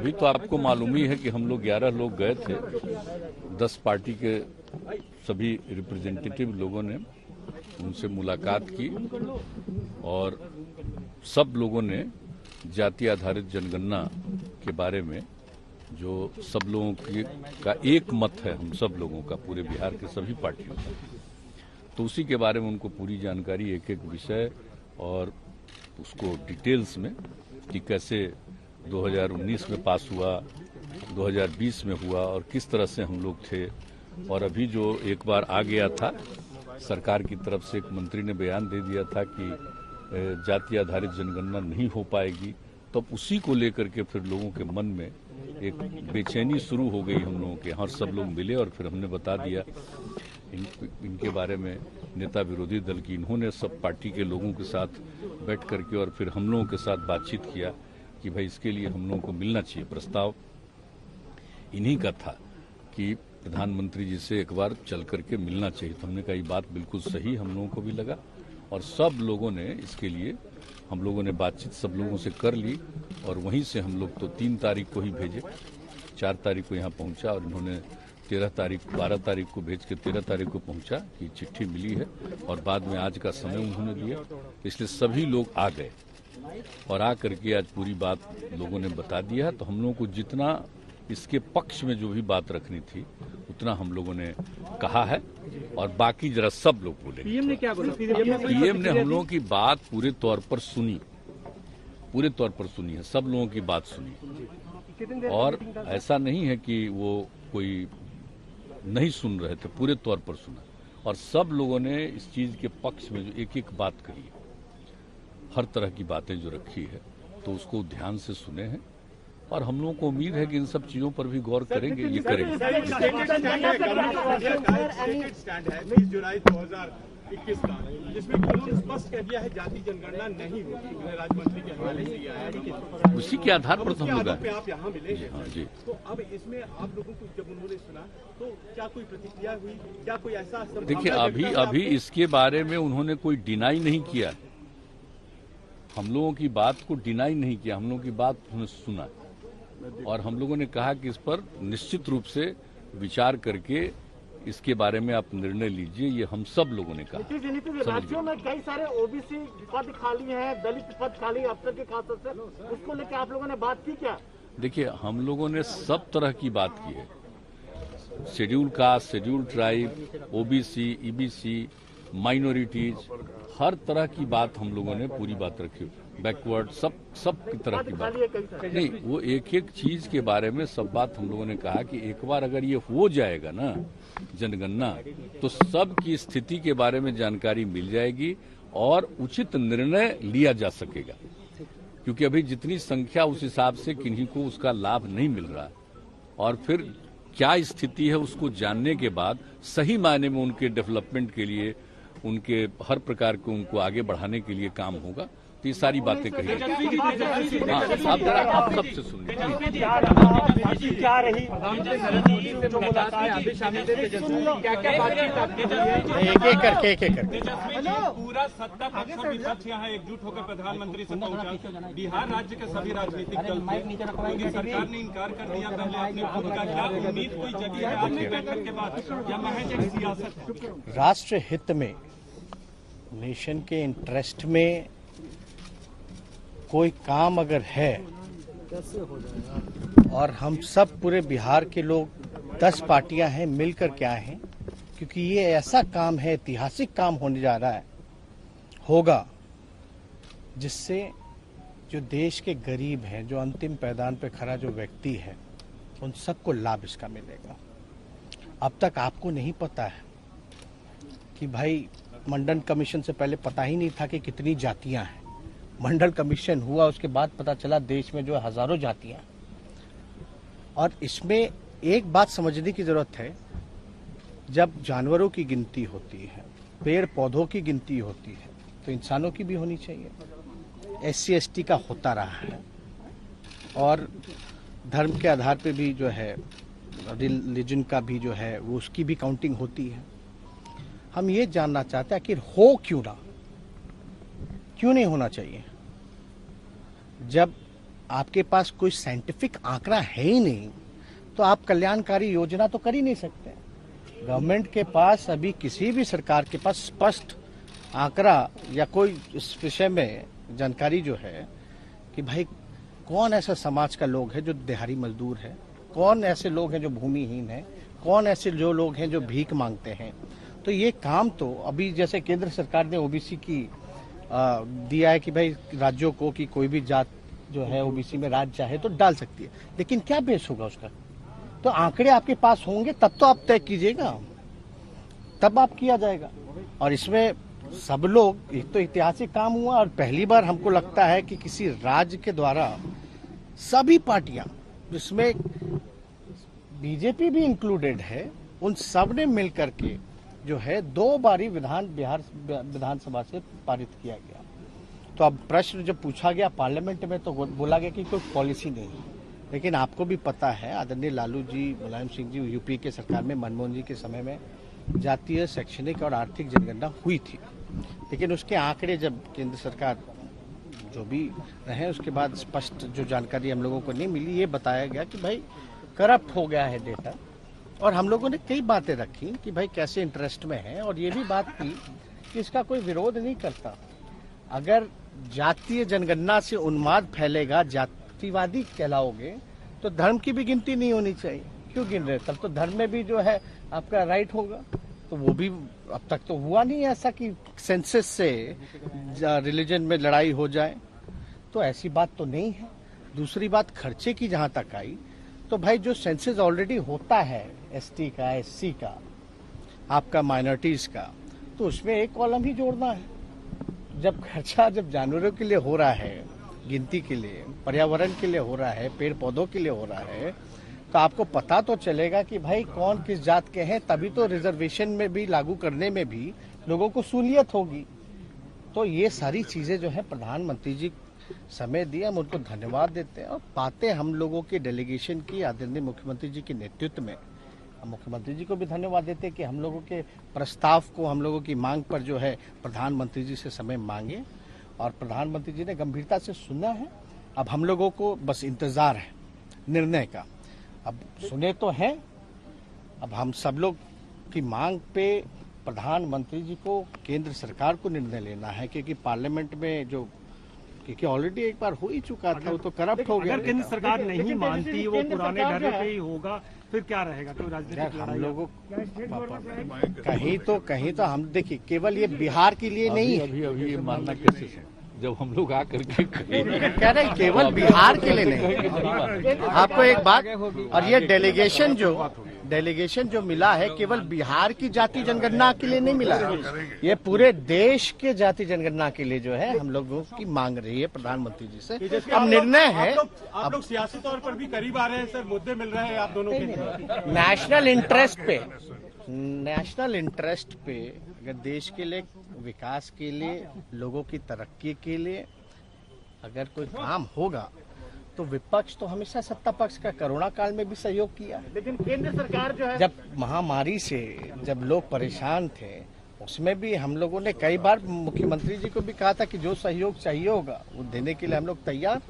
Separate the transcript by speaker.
Speaker 1: अभी तो आपको मालूम ही है कि हम लोग 11 लोग गए थे, 10 पार्टी के सभी रिप्रेजेंटेटिव लोगों ने उनसे मुलाकात की और सब लोगों ने जाति आधारित जनगणना के बारे में जो सब लोगों का एक मत है, हम सब लोगों का, पूरे बिहार के सभी पार्टियों का, तो उसी के बारे में उनको पूरी जानकारी, एक एक विषय और उसको डिटेल्स में कि कैसे 2019 में पास हुआ, 2020 में हुआ और किस तरह से हम लोग थे। और अभी जो एक बार आ गया था, सरकार की तरफ से एक मंत्री ने बयान दे दिया था कि जाति आधारित जनगणना नहीं हो पाएगी, तो उसी को लेकर के फिर लोगों के मन में एक बेचैनी शुरू हो गई हम लोगों के यहाँ। सब लोग मिले और फिर हमने बता दिया इनके बारे में नेता विरोधी दल की, इन्होंने सब पार्टी के लोगों के साथ बैठ करके और फिर हम लोगों के साथ बातचीत किया कि भाई इसके लिए हम लोगों को मिलना चाहिए। प्रस्ताव इन्हीं का था कि प्रधानमंत्री जी से एक बार चल करके मिलना चाहिए। तो हमने कहा ये बात बिल्कुल सही हम लोगों को भी लगा और सब लोगों ने इसके लिए हम लोगों ने बातचीत सब लोगों से कर ली और वहीं से हम लोग तो 3 तारीख को ही भेजे, 4 तारीख को यहाँ पहुंचा और इन्होंने 12 तारीख को भेज के 13 तारीख को पहुंचा कि चिट्ठी मिली है और बाद में आज का समय उन्होंने दिया, इसलिए सभी लोग आ गए और आ करके आज पूरी बात लोगों ने बता दिया है। तो हम लोगों को जितना इसके पक्ष में जो भी बात रखनी थी उतना हम लोगों ने कहा है और बाकी जरा सब लोग बोले।
Speaker 2: पीएम ने क्या बोला?
Speaker 1: पीएम ने हम लोगों की बात पूरे तौर पर सुनी है, सब लोगों की बात सुनी और ऐसा नहीं है कि वो कोई नहीं सुन रहे थे, पूरे तौर पर सुना और सब लोगों ने इस चीज के पक्ष में जो एक एक बात कही, हर तरह की बातें जो रखी है तो उसको ध्यान से सुने हैं और हम लोगों को उम्मीद है कि इन सब चीजों पर भी गौर करेंगे, ये करेंगे।
Speaker 3: जुलाई 2021 का जिसमें उन्होंने स्पष्ट कह दिया है जाति जनगणना नहीं होगी, गृह राज्य मंत्री के हवाले से दिया है।
Speaker 1: उसी के आधार पर तो हम लोग
Speaker 3: आप यहाँ मिले हैं।
Speaker 1: हाँ जी।
Speaker 3: तो अब इसमें आप लोगों को जब उन्होंने सुना तो क्या कोई प्रतिक्रिया हुई, क्या कोई ऐसा?
Speaker 1: देखिए अभी इसके बारे में उन्होंने कोई डिनाई नहीं किया, हम लोगों की बात को डिनाई नहीं किया, हम लोगों की बात उन्होंने सुना और हम लोगों ने कहा कि इस पर निश्चित रूप से विचार करके इसके बारे में आप निर्णय लीजिए, ये हम सब लोगों ने कहा।
Speaker 2: राज्यों में कई सारे ओबीसी पद खाली हैं, दलित पद खाली अफसर के खास से, उसको लेकर आप लोगों ने बात की क्या?
Speaker 1: देखिए हम लोगों ने सब तरह की बात की है, schedule caste, schedule tribe, OBC, EBC, minorities, हर तरह की बात हम लोगों ने पूरी बात रखी, बैकवर्ड, सब की तरह की बात नहीं, वो एक एक चीज के बारे में सब बात हम लोगों ने कहा कि एक बार अगर ये हो जाएगा ना जनगणना तो सब की स्थिति के बारे में जानकारी मिल जाएगी और उचित निर्णय लिया जा सकेगा, क्योंकि अभी जितनी संख्या उस हिसाब से किन्हीं को उसका लाभ नहीं मिल रहा है और फिर क्या स्थिति है उसको जानने के बाद सही मायने में उनके डेवलपमेंट के लिए, उनके हर प्रकार को उनको आगे बढ़ाने के लिए काम होगा। तो ये सारी बातें कही। हाँ, आप सबसे सुनिए।
Speaker 2: क्या रही
Speaker 4: एक करके
Speaker 3: पूरा सत्ता पक्ष और विपक्ष यहाँ एकजुट होकर प्रधानमंत्री से पहुंचा। बिहार राज्य के सभी राजनीतिक दल क्योंकि सरकार ने इनकार कर दिया पहले अपनी खुद का, क्या उम्मीद कोई जगी है आपकी बैठक के बाद या महज एक सियासत है?
Speaker 4: राष्ट्र हित में, नेशन के इंटरेस्ट में कोई काम अगर है और हम सब पूरे बिहार के लोग 10 पार्टियां हैं मिलकर के आए हैं, क्योंकि ये ऐसा काम है, ऐतिहासिक काम होने जा रहा है, होगा जिससे जो देश के गरीब हैं, जो अंतिम पैदान पे खड़ा जो व्यक्ति है, उन सबको लाभ इसका मिलेगा। अब तक आपको नहीं पता है कि भाई मंडल कमीशन से पहले पता ही नहीं था कि कितनी जातियां हैं। मंडल कमीशन हुआ उसके बाद पता चला देश में जो हजारों जातियां। और इसमें एक बात समझने की जरूरत है, जब जानवरों की गिनती होती है, पेड़ पौधों की गिनती होती है, तो इंसानों की भी होनी चाहिए। SC ST का होता रहा है और धर्म के आधार पे भी जो है, रिलीजन का भी जो है वो उसकी भी काउंटिंग होती है। हम ये जानना चाहते हैं कि हो क्यों नहीं होना चाहिए। जब आपके पास कोई साइंटिफिक आंकड़ा है ही नहीं तो आप कल्याणकारी योजना तो कर ही नहीं सकते। गवर्नमेंट के पास अभी किसी भी सरकार के पास स्पष्ट आंकड़ा या कोई इस विषय में जानकारी जो है कि भाई कौन ऐसा समाज का लोग है जो दिहाड़ी मजदूर है, कौन ऐसे लोग हैं जो भूमिहीन है, कौन ऐसे जो लोग हैं जो भीख मांगते हैं। तो ये काम तो अभी जैसे केंद्र सरकार ने ओबीसी की दिया है कि भाई राज्यों को कि कोई भी जात जो है ओबीसी में राज्य चाहे तो डाल सकती है, लेकिन क्या बेस होगा उसका? तो आंकड़े आपके पास होंगे तब तो आप तय कीजिएगा, तब आप किया जाएगा। और इसमें सब लोग, एक तो ऐतिहासिक काम हुआ और पहली बार हमको लगता है कि किसी राज्य के द्वारा सभी पार्टियां, जिसमें बीजेपी भी इंक्लूडेड है, उन सब ने मिलकर के जो है 2 बारी बिहार विधानसभा से पारित किया गया। तो अब प्रश्न जब पूछा गया पार्लियामेंट में तो बोला गया कि कोई पॉलिसी नहीं, लेकिन आपको भी पता है आदरणीय लालू जी, मुलायम सिंह जी, यूपी के सरकार में मनमोहन जी के समय में जातीय, शैक्षणिक और आर्थिक जनगणना हुई थी, लेकिन उसके आंकड़े जब केंद्र सरकार जो भी रहे उसके बाद स्पष्ट जो जानकारी हम लोगों को नहीं मिली, ये बताया गया कि भाई करप्ट हो गया है डेटा। और हम लोगों ने कई बातें रखी कि भाई कैसे इंटरेस्ट में है, और ये भी बात की कि इसका कोई विरोध नहीं करता। अगर जातीय जनगणना से उन्माद फैलेगा, जातिवादी कहलाओगे, तो धर्म की भी गिनती नहीं होनी चाहिए। क्यों गिन रहे? तब तो धर्म में भी जो है आपका राइट होगा। तो वो भी अब तक तो हुआ नहीं ऐसा कि सेंसस से रिलीजन में लड़ाई हो जाए, तो ऐसी बात तो नहीं है। दूसरी बात खर्चे की जहां तक आई, तो भाई जो सेंसस ऑलरेडी होता है एसटी का, एससी का, आपका माइनॉरिटीज का, तो उसमें एक कॉलम ही जोड़ना है। जब खर्चा जब जानवरों के लिए हो रहा है, गिनती के लिए, पर्यावरण के लिए हो रहा है, पेड़ पौधों के लिए हो रहा है, तो आपको पता तो चलेगा कि भाई कौन किस जात के हैं, तभी तो रिजर्वेशन में भी लागू करने में भी लोगों को सहूलियत होगी। तो ये सारी चीजें जो है प्रधानमंत्री जी समय दिए, हम उनको धन्यवाद देते हैं। और बातें हम लोगों के डेलीगेशन की आदरणीय मुख्यमंत्री जी के नेतृत्व में, हम मुख्यमंत्री जी को भी धन्यवाद देते हैं कि हम लोगों के प्रस्ताव को, हम लोगों की मांग पर जो है प्रधानमंत्री जी से समय मांगे और प्रधानमंत्री जी ने गंभीरता से सुना है। अब हम लोगों को बस इंतजार है निर्णय का। अब सुने तो हैं, अब हम सब लोग की मांग पे प्रधानमंत्री जी को, केंद्र सरकार को निर्णय लेना है, क्योंकि पार्लियामेंट में जो, क्योंकि ऑलरेडी एक बार हो ही चुका था, वो तो करप्ट हो गया।
Speaker 5: अगर केंद्र सरकार नहीं मानती, वो पुराने ढर्रे पे ही होगा, फिर क्या रहेगा? कोई राजनीतिक
Speaker 4: हम लोगों कहीं तो हम देखिए, केवल ये बिहार के लिए नहीं है।
Speaker 1: अभी ये मानना कैसे है जब हम लोग आकर के
Speaker 4: कह रहे केवल बिहार के लिए नहीं। आपको एक बात, और ये डेलीगेशन जो मिला है केवल बिहार की जाति जनगणना के लिए नहीं मिला है, ये पूरे देश के जाति जनगणना के लिए जो है हम लोगों की मांग रही है प्रधानमंत्री जी से। अब निर्णय है,
Speaker 5: आप लोग सियासी तौर पर भी करीब आ रहे हैं सर, मुद्दे मिल रहे हैं आप दोनों के।
Speaker 4: नेशनल इंटरेस्ट पे अगर देश के लिए, विकास के लिए, लोगों की तरक्की के लिए अगर कोई काम होगा तो विपक्ष तो हमेशा सत्ता पक्ष का कोरोना काल में भी सहयोग किया।
Speaker 2: लेकिन केंद्र सरकार जो है,
Speaker 4: जब महामारी से जब लोग परेशान थे, उसमें भी हम लोगों ने कई बार मुख्यमंत्री जी को भी कहा था कि जो सहयोग चाहिए होगा वो देने के लिए हम लोग तैयार।